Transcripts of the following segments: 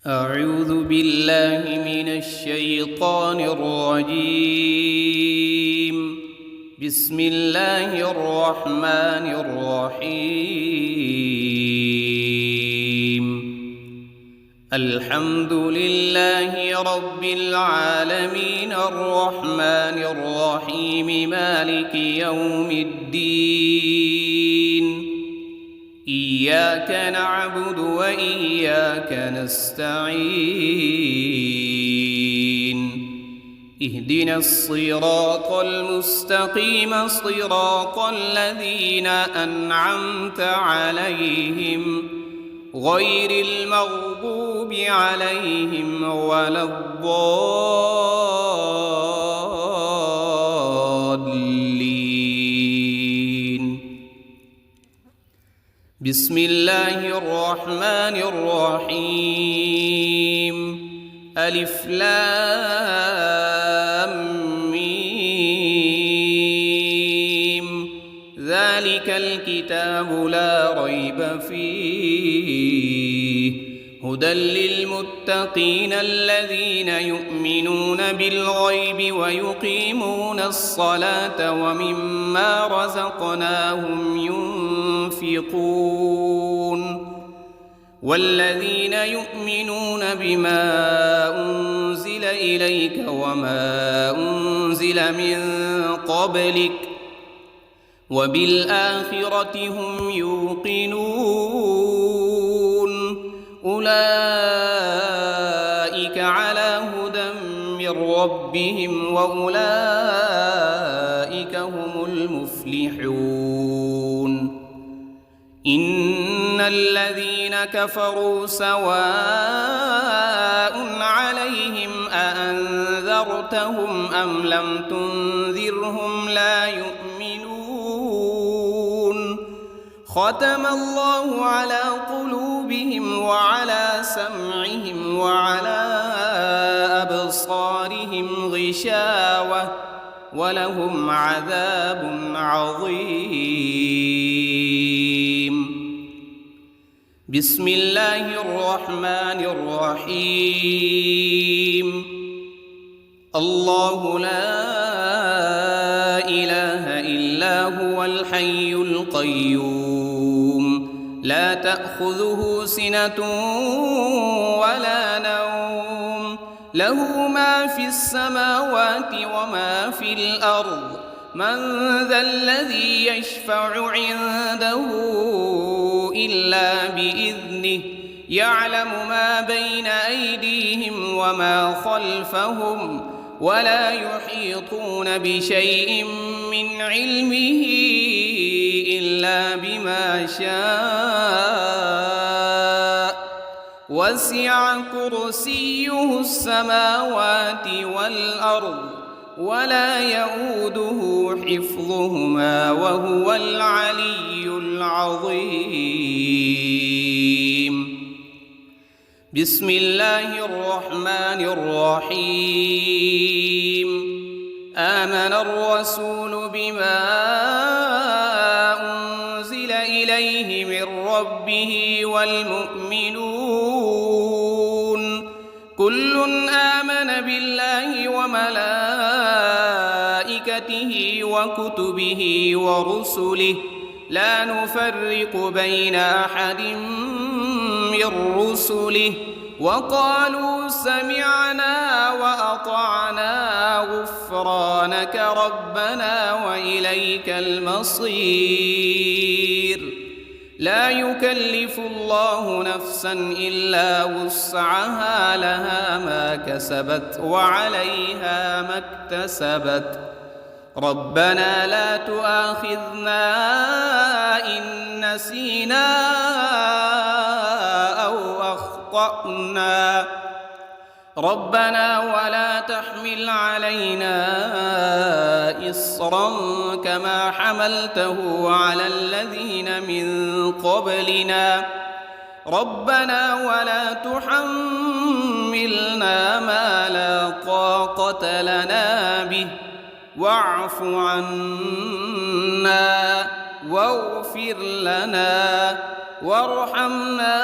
أعوذ بالله من الشيطان الرجيم. بسم الله الرحمن الرحيم. الحمد لله رب العالمين الرحمن الرحيم مالك يوم الدين. إياك نعبد وإياك نستعين. اهدنا الصراط المستقيم صراط الذين أنعمت عليهم غير المغضوب عليهم ولا الضالين. بسم الله الرحمن الرحيم. ألف لام ميم. ذلك الكتاب لا ريب فيه هدى للمتقين الذين يؤمنون بالغيب ويقيمون الصلاة ومما رزقناهم ينفقون. والذين يؤمنون بما أنزل إليك وما أنزل من قبلك وبالآخرة هم يوقنون. أولئك على هدى من ربهم وأولئك هم المفلحون. إن الذين كفروا سواء عليهم أأنذرتهم أم لم تنذرهم لا يؤمنون. ختم الله على قلوبهم وعلى سمعهم وعلى أبصارهم غشاوة ولهم عذاب عظيم. بسم الله الرحمن الرحيم. الله لا إله إلا هو الحي القيوم لا تأخذه سنة ولا نوم له ما في السماوات وما في الأرض. من ذا الذي يشفع عنده إلا بإذنه يعلم ما بين أيديهم وما خلفهم ولا يحيطون بشيء من علمه إلا بما شاء. وسع كرسيه السماوات والأرض ولا يؤوده حفظهما وهو العلي العظيم. بسم الله الرحمن الرحيم. آمن الرسول بما أنزل إليه من ربه والمؤمنون كل آمن بالله وملائكته وكتبه ورسله لا نفرق بين أحد من رسله وقالوا سمعنا وأطعنا غفرانك ربنا وإليك المصير. لا يكلف الله نفسا إلا وسعها لها ما كسبت وعليها ما اكتسبت. ربنا لا تؤاخذنا إن نسينا أو أخطأنا. ربنا ولا تحمل علينا إصرا كما حملته على الذين من قبلنا. ربنا ولا تحملنا ما لا طاقة لنا به واعف عنا واغفر لنا وارحمنا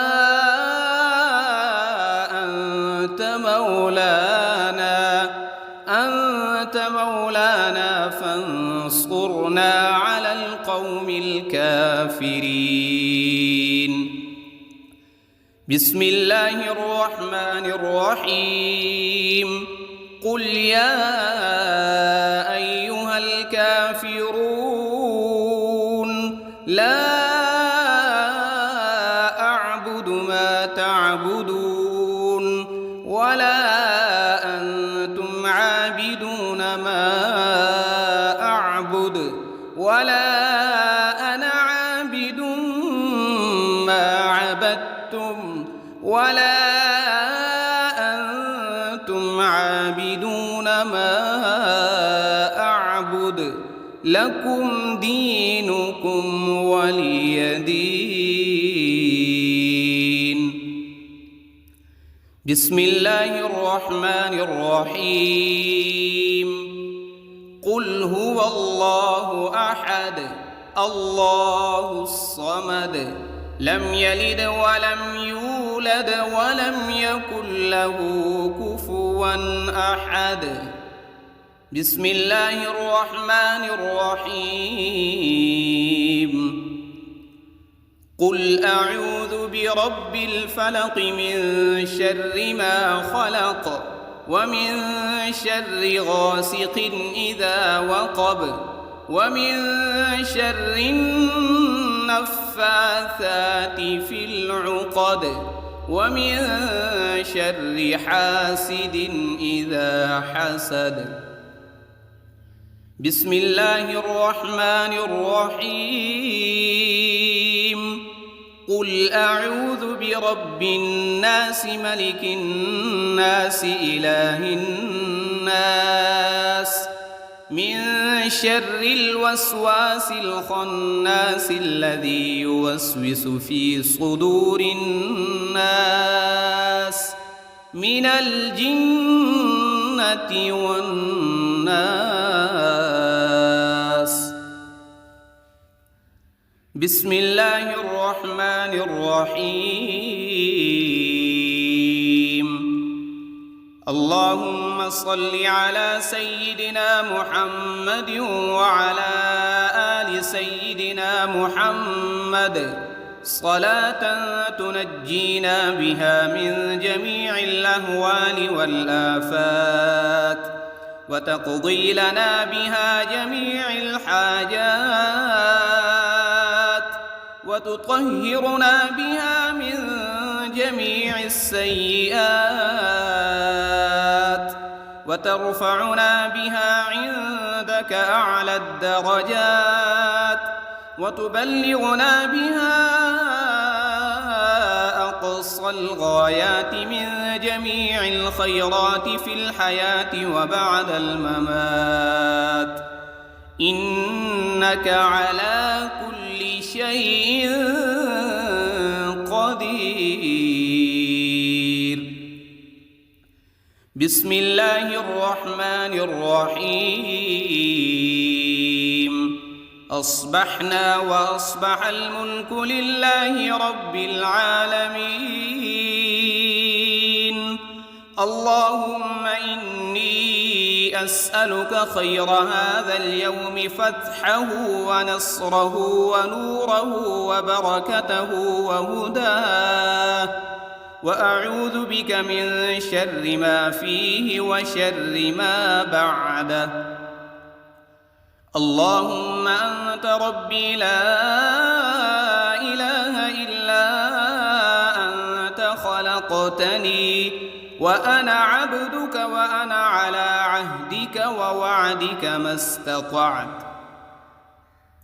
أنت مولانا فانصرنا على القوم الكافرين. بسم الله الرحمن الرحيم. قل يا أيها الكافرون لا أعبد ما تعبدون ولا أنتم عابدون ما أعبد ولا أنا عابد ما عبدتم ولا أنتم عابدون ما أعبد لكم دينكم ولي دين. بسم الله الرحمن الرحيم. قل هو الله أحد الله الصمد لم يلد ولم يولد ولم يكن له كفوا أحد. بسم الله الرحمن الرحيم. قل أعوذ برب الفلق من شر ما خلق ومن شر غاسق إذا وقب ومن شر النفاثات في العقد ومن شر حاسد إذا حسد. بسم الله الرحمن الرحيم. قل أعوذ برب الناس ملك الناس إله الناس من شر الوسواس الخناس الذي يوسوس في صدور الناس من الجنة والناس. بسم الله الرحمن الرحيم. اللهم صل على سيدنا محمد وعلى آل سيدنا محمد صلاة تنجينا بها من جميع الأهوال والآفات وتقضي لنا بها جميع الحاجات وتطهرنا بها من جميع السيئات وترفعنا بها عندك أعلى الدرجات وتبلغنا بها أقصى الغايات من جميع الخيرات في الحياة وبعد الممات إنك على كل شيء قدير. بسم الله الرحمن الرحيم. أصبحنا وأصبح الملك لله رب العالمين. اللهم إني أسألك خير هذا اليوم فتحه ونصره ونوره وبركته وهداه وأعوذ بك من شر ما فيه وشر ما بعده. اللهم أنت ربي لا إله إلا أنت خلقتني وأنا عبدك وأنا على عهدك ووعدك ما استطعت.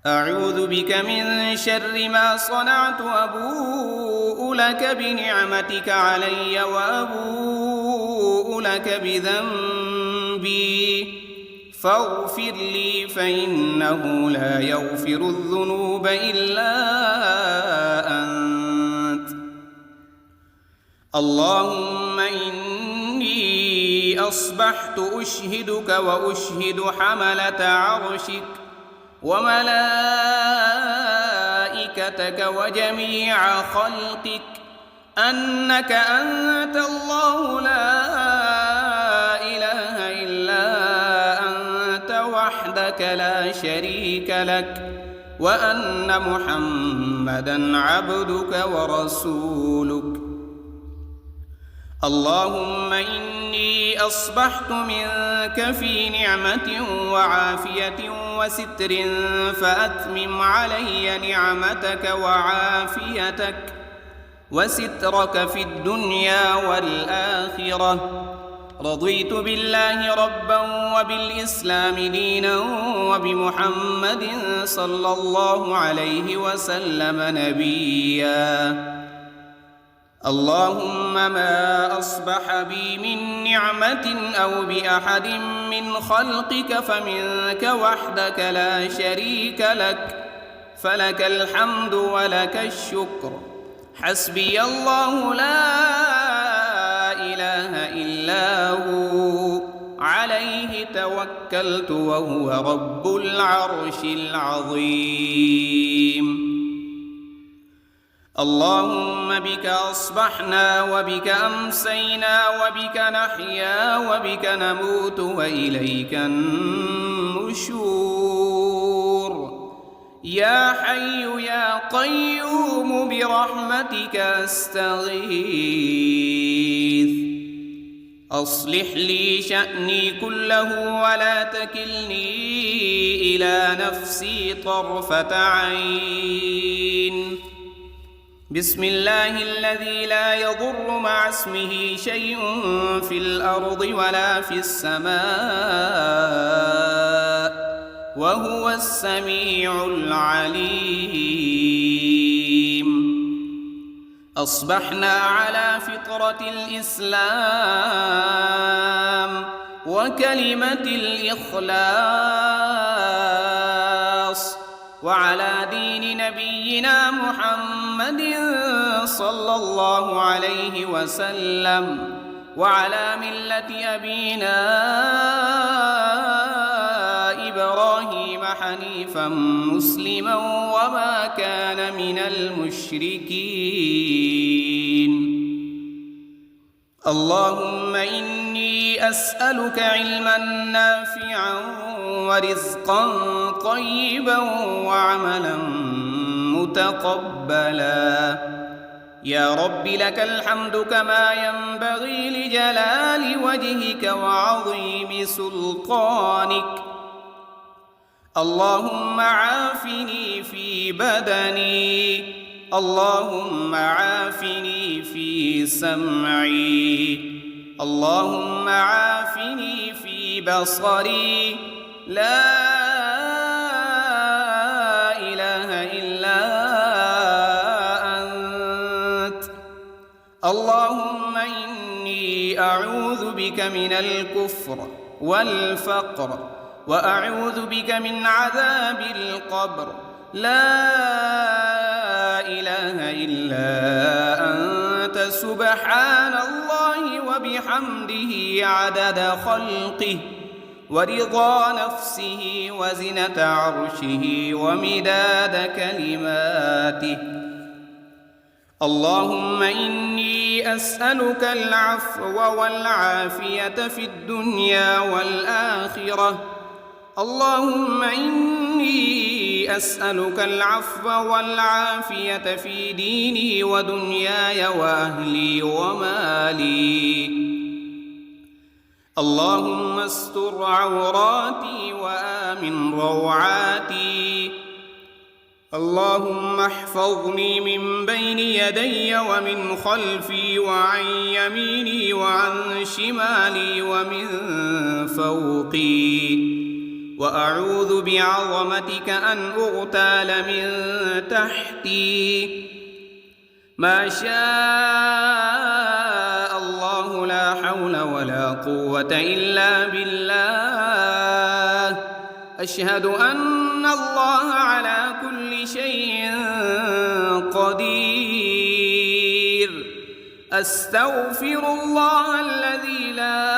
أعوذ بك من شر ما صنعت وأبوء لك بنعمتك علي وأبوء لك بذنبي فاغفر لي فإنه لا يغفر الذنوب إلا أنت. اللهم إني أصبحت أشهدك وأشهد حملة عرشك وملائكتك وجميع خلقك أنك أنت الله لا وحدك لا شريك لك وأن محمدًا عبدك ورسولك. اللهم إني أصبحت منك في نعمة وعافية وستر، فأتمم علي نعمتك وعافيتك وسترك في الدنيا والآخرة. رضيت بالله ربا وبالإسلام دينا وبمحمد صلى الله عليه وسلم نبيا. اللهم ما أصبح بي من نعمة أو بأحد من خلقك فمنك وحدك لا شريك لك، فلك الحمد ولك الشكر. حسبي الله لا إله إلا هو، عليه توكلت وهو رب العرش العظيم. اللهم بك أصبحنا وبك أمسينا وبك نحيا وبك نموت وإليك النشور. يا حي يا قيوم برحمتك أستغيث. أصلح لي شأني كله ولا تكلني إلى نفسي طرفة عين. بسم الله الذي لا يضر مع اسمه شيء في الأرض ولا في السماء وهو السميع العليم. أصبحنا على فطرة الإسلام وكلمة الإخلاص وعلى دين نبينا محمد صلى الله عليه وسلم وعلى ملة أبينا إبراهيم حنيفا مسلما وما كان من المشركين. اللهم إني أسألك علما نافعا ورزقا طيبا وعملا متقبلا. يا رب لك الحمد كما ينبغي لجلال وجهك وعظيم سلطانك. اللهم عافني في بدني، اللهم عافني في سمعي، اللهم عافني في بصري. لا إله إلا أنت. اللهم إني أعوذ بك من الكفر والفقر وأعوذ بك من عذاب القبر. لا إله إلا أنت سبحان الله وبحمده عدد خلقه ورضا نفسه وزنة عرشه ومداد كلماته. اللهم إني أسألك العفو والعافية في الدنيا والآخرة. اللهم إني أسألك العفو والعافية في ديني ودنياي وأهلي ومالي. اللهم استر عوراتي وآمن روعاتي. اللهم احفظني من بين يدي ومن خلفي وعن يميني وعن شمالي ومن فوقي. وأعوذ بعظمتك أن أغتال من تحتي. ما شاء الله لا حول ولا قوة إلا بالله. أشهد أن الله على كل شيء قدير. أستغفر الله الذي لا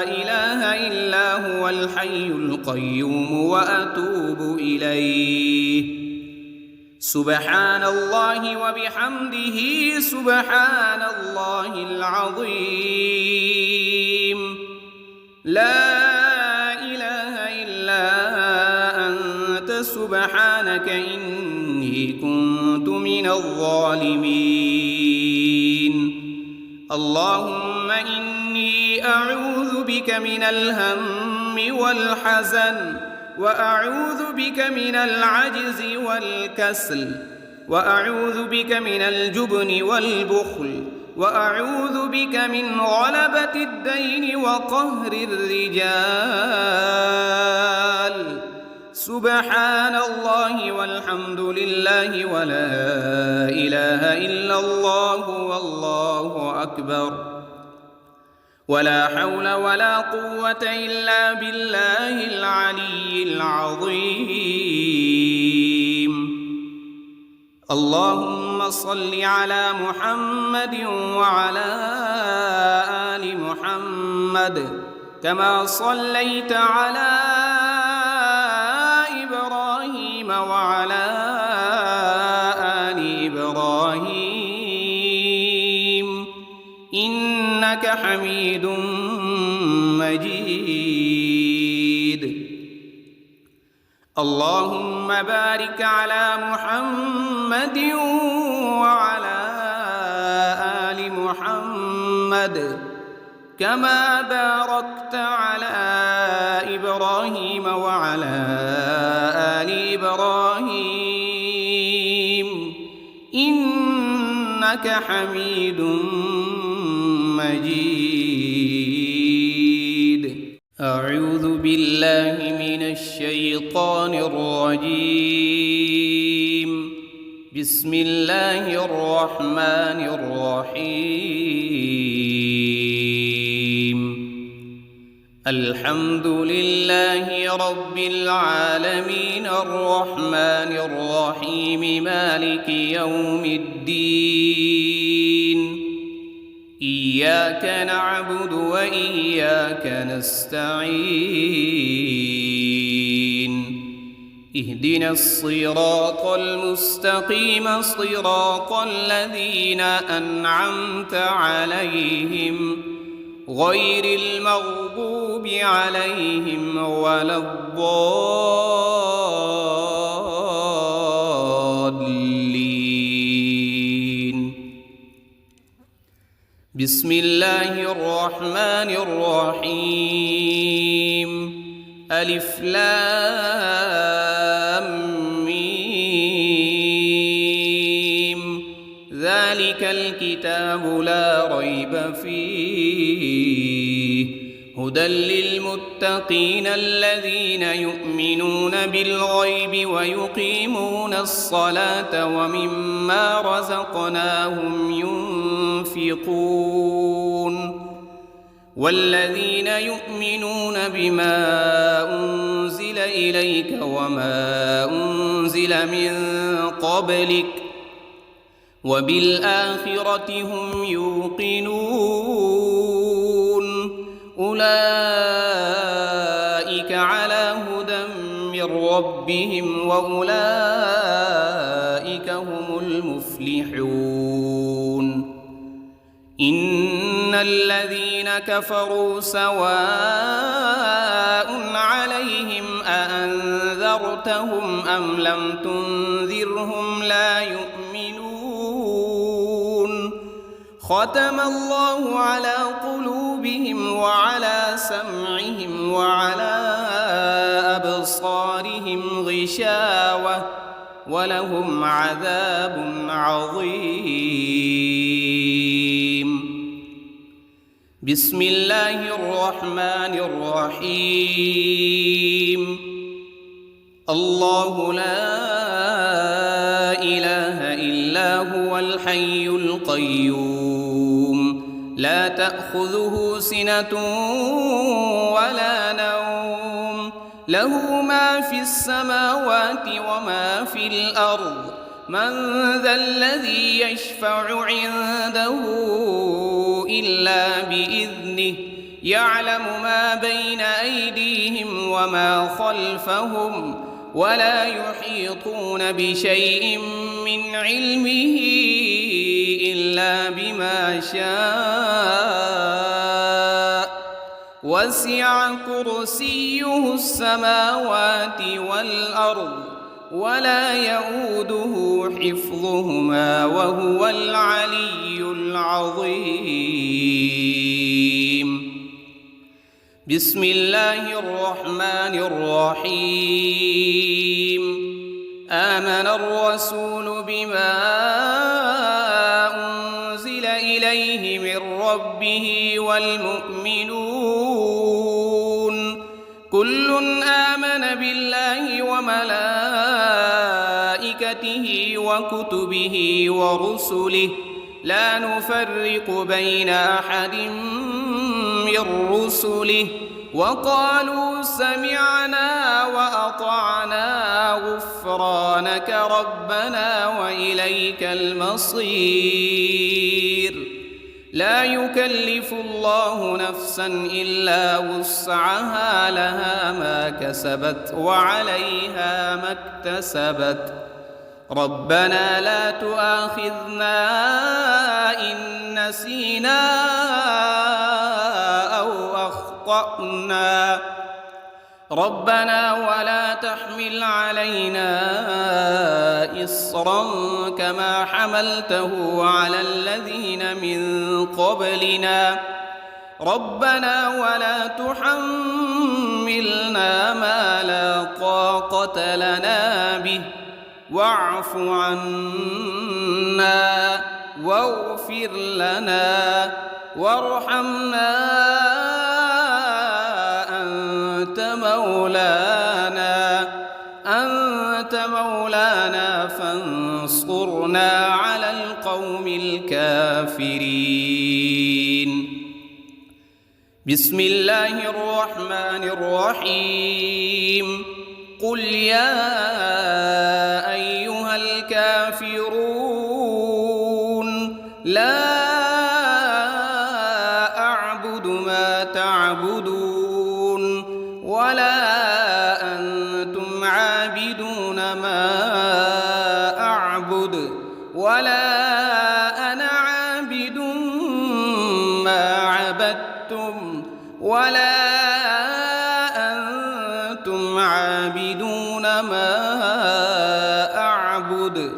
إله إلا هو الحي القيوم وأتوب إليه. سبحان الله وبحمده سبحان الله العظيم. لا إله إلا سبحانك إني كنت من الظالمين. اللهم إني أعوذ بك من الهم والحزن، وأعوذ بك من العجز والكسل، وأعوذ بك من الجبن والبخل، وأعوذ بك من غلبة الدين وقهر الرجال. سبحان الله والحمد لله ولا إله إلا الله والله أكبر، ولا حول ولا قوة إلا بالله العلي العظيم. اللهم صل على محمد وعلى آل محمد كما صليت على إبراهيم وعلى آل إبراهيم إنك حميد مجيد. اللهم بارك على محمد وعلى آل محمد كما باركت على إبراهيم وعلى آل إبراهيم إنك حميد مجيد. أعوذ بالله من الشيطان الرجيم. بسم الله الرحمن الرحيم. الحمد لله رب العالمين الرحمن الرحيم مالك يوم الدين. إياك نعبد وإياك نستعين. اهدنا الصراط المستقيم صراط الذين أنعمت عليهم غير المغضوب عليهم ولا الضالين. بسم الله الرحمن الرحيم. ألف لام ميم. ذلك الكتاب لا ريب فيه هدى للمتقين الذين يؤمنون بالغيب ويقيمون الصلاة ومما رزقناهم ينفقون. والذين يؤمنون بما أنزل إليك وما أنزل من قبلك وبالآخرة هم يوقنون. أولئك على هدى من ربهم وأولئك هم المفلحون. إن الذين كفروا سواء عليهم أأنذرتهم أم لم تنذرهم لا يؤمنون. ختم الله على قلوبهم وعلى سمعهم وعلى أبصارهم غشاوة ولهم عذاب عظيم. بسم الله الرحمن الرحيم. الله لا إله إلا هو الحي القيوم لا تأخذه سنة ولا نوم له ما في السماوات وما في الأرض. من ذا الذي يشفع عنده إلا بإذنه يعلم ما بين أيديهم وما خلفهم ولا يحيطون بشيء من علمه إلا بما شاء. وسع كرسيه السماوات والأرض ولا يؤوده حفظهما وهو العلي العظيم. بسم الله الرحمن الرحيم. آمن الرسول بما أنزل إليه من ربه والمؤمنون كل آمن بالله وملائكته وكتبه ورسله لا نفرق بين أحد من رسله وقالوا سمعنا وأطعنا غفرانك ربنا وإليك المصير. لا يكلف الله نفسا إلا وسعها لها ما كسبت وعليها ما اكتسبت. ربنا لا تؤاخذنا إن نسينا أو أخطأنا ربنا ولا تحمل علينا إصرا كما حملته على الذين من قبلنا ربنا ولا تحملنا ما لا طاقة لنا به واعف عنا واغفر لنا وارحمنا أنت مولانا فانصرنا على القوم الكافرين. بسم الله الرحمن الرحيم. قل يا أيها الكافرون لا أعبد ما تعبدون ولا أنتم عابدون ما أعبد ولا أنا عابد ما عبدتم ولا أنتم عابدون ما أعبد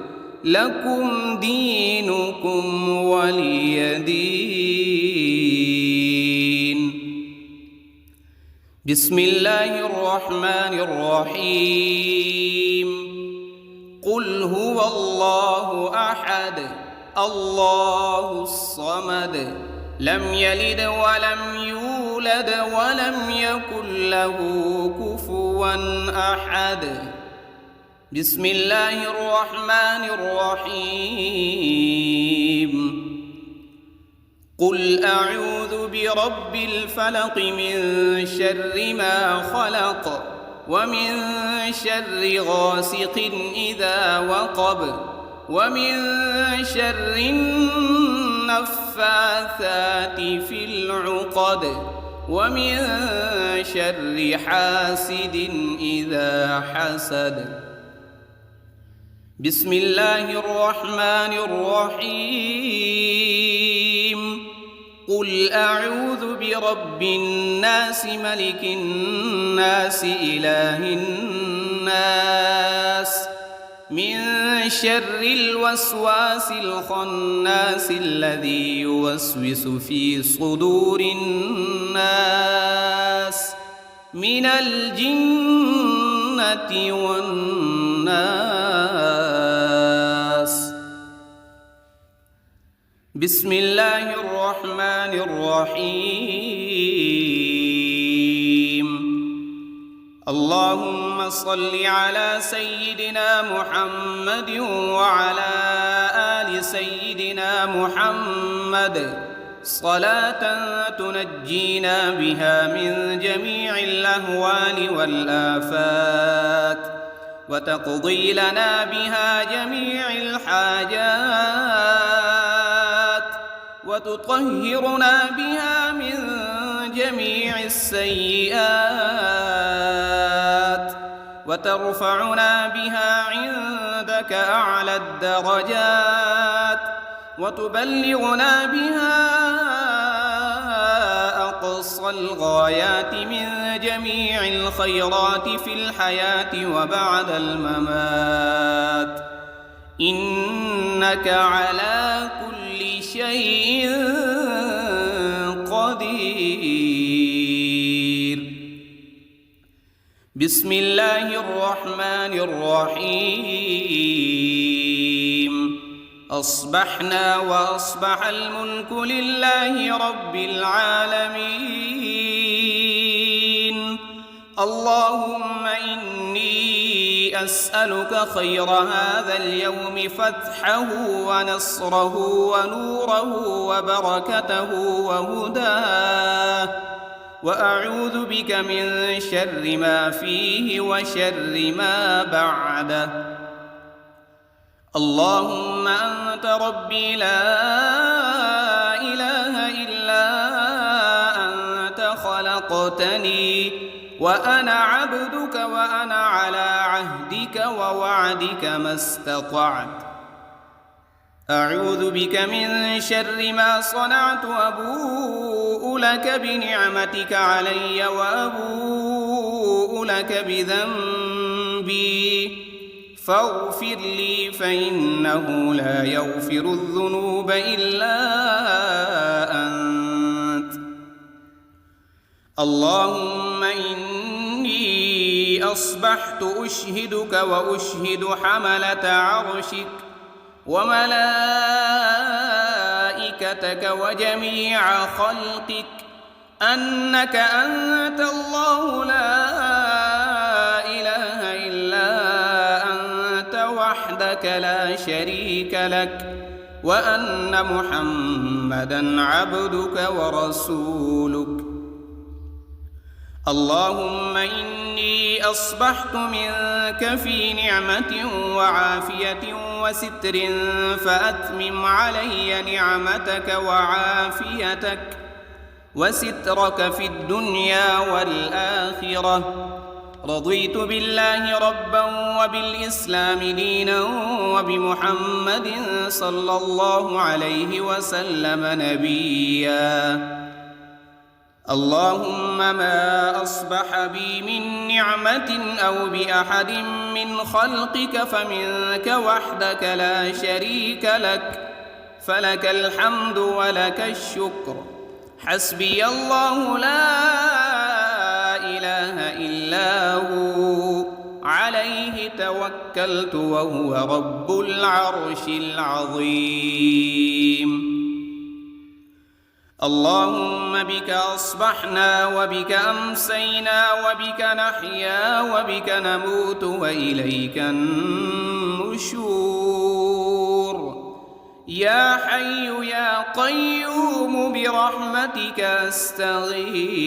لكم دينكم ولي دين. بسم الله الرحمن الرحيم. قل هو الله أحد الله الصمد لم يلد ولم يولد ولم يكن له كفوا أحد. بسم الله الرحمن الرحيم. قل أعوذ برب الفلق من شر ما خلق ومن شر غاسق إذا وقب ومن شر النفاثات في العقد ومن شر حاسد إذا حسد. بسم الله الرحمن الرحيم. قل أعوذ برب الناس ملك الناس إله الناس من شر الوسواس الخناس الذي يوسوس في صدور الناس من الجنة والناس. بسم الله الرحمن الرحيم. اللهم صل على سيدنا محمد وعلى آل سيدنا محمد صلاة تنجينا بها من جميع الأهوال والآفات وتقضي لنا بها جميع الحاجات وتطهرنا بها من جميع السيئات وترفعنا بها عندك أعلى الدرجات وتبلغنا بها أقصى أقصى الغايات من جميع الخيرات في الحياة وبعد الممات، إنك على كل شيء قدير. بسم الله الرحمن الرحيم. أصبحنا وأصبح الملك لله رب العالمين. اللهم إني أسألك خير هذا اليوم، فتحه ونصره ونوره وبركته وهداه، وأعوذ بك من شر ما فيه وشر ما بعده. اللهم أنت ربي لا إله إلا أنت، خلقتني وأنا عبدك وأنا على عهدك ووعدك ما استطعت. أعوذ بك من شر ما صنعت، أبوء لك بنعمتك علي وأبوء لك بذنبي، فاغفر لي فإنه لا يغفر الذنوب إلا أنت. اللهم إني أصبحت أشهدك وأشهد حملة عرشك وملائكتك وجميع خلقك أنك أنت الله لا إله إلا أنت وحدك لا شريك لك، وأن محمدًا عبدك ورسولك. اللهم إني أصبحت منك في نعمة وعافية وستر، فأتمم علي نعمتك وعافيتك وسترك في الدنيا والآخرة. رضيت بالله ربا وبالإسلام دينا وبمحمد صلى الله عليه وسلم نبيا. اللهم ما أصبح بي من نعمة أو بأحد من خلقك فمنك وحدك لا شريك لك، فلك الحمد ولك الشكر. حسبي الله لا إله إلا هو، عليه توكلت وهو رب العرش العظيم. اللهم بك أصبحنا وبك أمسينا وبك نحيا وبك نموت وإليك النشور. يا حي يا قيوم برحمتك أستغيث.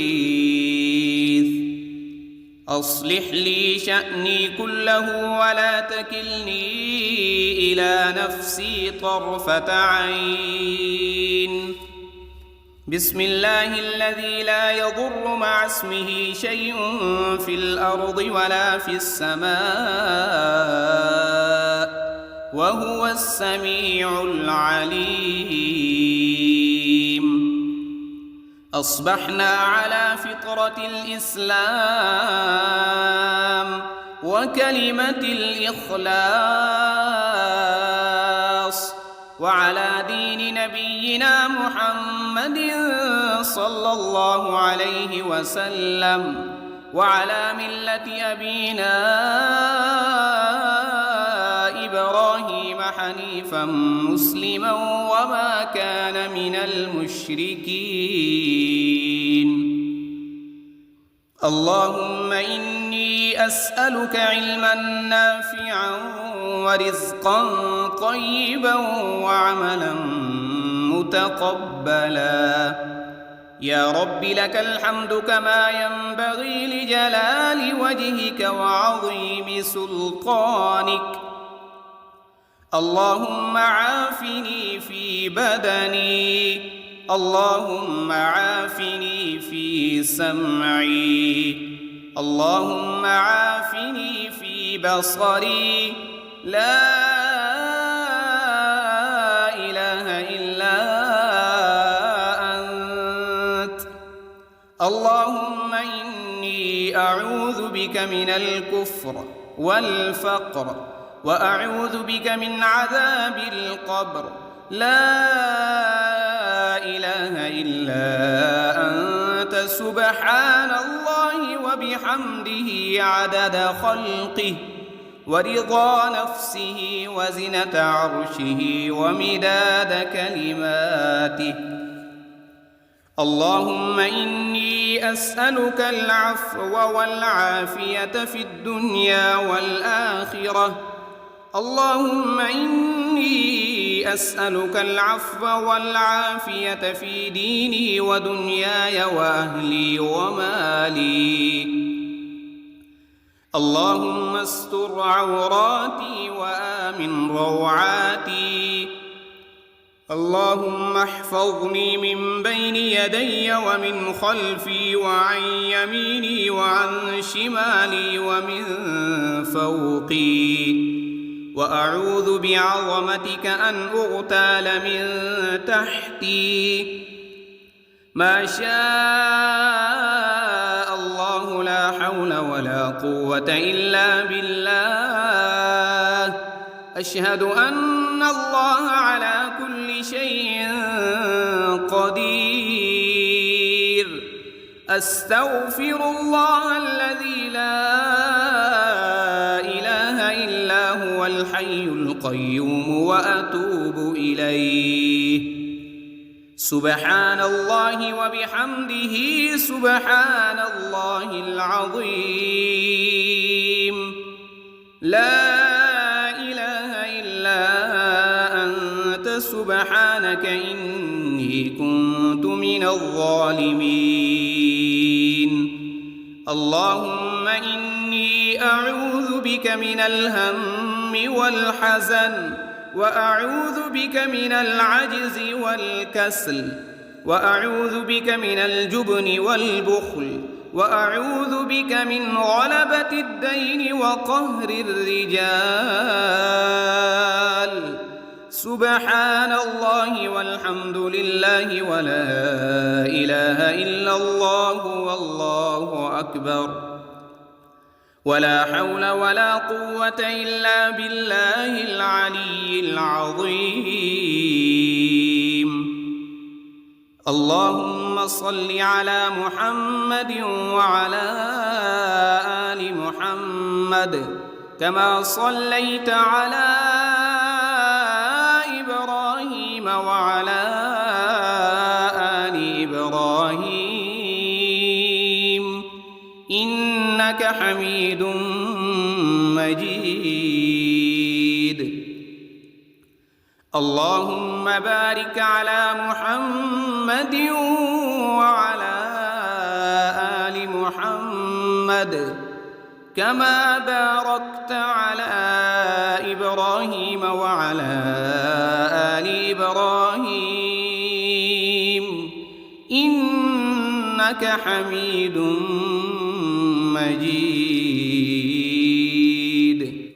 أصلح لي شأني كله ولا تكلني إلى نفسي طرفة عين. بسم الله الذي لا يضر مع اسمه شيء في الأرض ولا في السماء، وهو السميع العليم. أصبحنا على فطرة الإسلام وكلمة الإخلاص، وعلى دين نبينا محمد صلى الله عليه وسلم، وعلى ملة أبينا إبراهيم حنيفا مسلما وما كان من المشركين. اللهم إني أسألك علما نافعا ورزقا طيبا وعملا متقبلا. يا رب لك الحمد كما ينبغي لجلال وجهك وعظيم سلطانك. اللهم عافني في بدني، اللهم عافني في سمعي، اللهم عافني في بصري. لا إله إلا أنت. اللهم إني أعوذ بك من الكفر والفقر وأعوذ بك من عذاب القبر. لا إله إلا أنت سبحان الله وبحمده عدد خلقه ورضا نفسه وزنة عرشه ومداد كلماته. اللهم إني أسألك العفو والعافية في الدنيا والآخرة. اللهم إني أسألك العفو والعافية في ديني ودنياي وأهلي ومالي. اللهم استر عوراتي وآمن روعاتي. اللهم احفظني من بين يدي ومن خلفي وعن يميني وعن شمالي ومن فوقي. وأعوذ بعظمتك أن أغتال من تحتي. ما شاء الله لا حول ولا قوة إلا بالله. أشهد أن الله على كل شيء قدير. أستغفر الله الذي لا إله إلا هو الحي القيوم وأتوب إليه. سبحان الله وبحمده سبحان الله العظيم. لا إله إلا أنت سبحانك إني كنت من الظالمين. اللهم إني أعوذ بك من الهم والحزن وأعوذ بك من العجز والكسل وأعوذ بك من الجبن والبخل وأعوذ بك من غلبة الدين وقهر الرجال. سبحان الله والحمد لله ولا إله إلا الله والله أكبر. ولا حول ولا قوة إلا بالله العلي العظيم. اللهم صل على محمد وعلى آل محمد كما صليت على إبراهيم وعلى آل إبراهيم إنك حميد مجيد. اللهم بارك على محمد وعلى آل محمد كما باركت على إبراهيم وعلى آل إبراهيم إنك حميد مجيد.